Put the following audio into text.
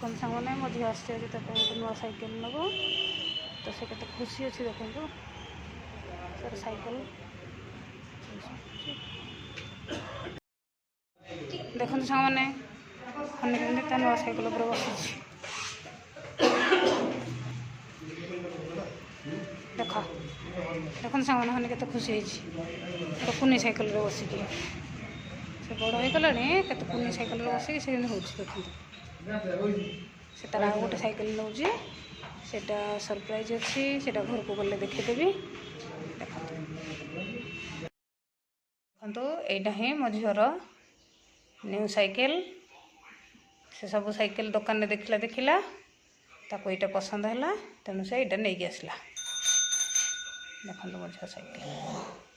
देखो सामने मो झी आस नुआ साइकेल नब तो से कत खुशी अच्छी देखो सर साइकेल देखो सामने हनी केमती नुआ साइकेल उपर बस देख देखो सामने हनी के खुशी तो कुनी साइकेल बसिकी से बड़ हो गला के कुनी साइकेल बसिकी से देखो से तार आ गोटे साइकेल नौ सेटा सरप्राइज अच्छी से घर को गले देखीदेवी देखो यहाँ ही मो झीर न्यू साइकेल से सब साइकेल दुकान देखला ताको यहाँ पसंद है तेणु से यहाँ नहीं आसला देखो मो झील साइकेल।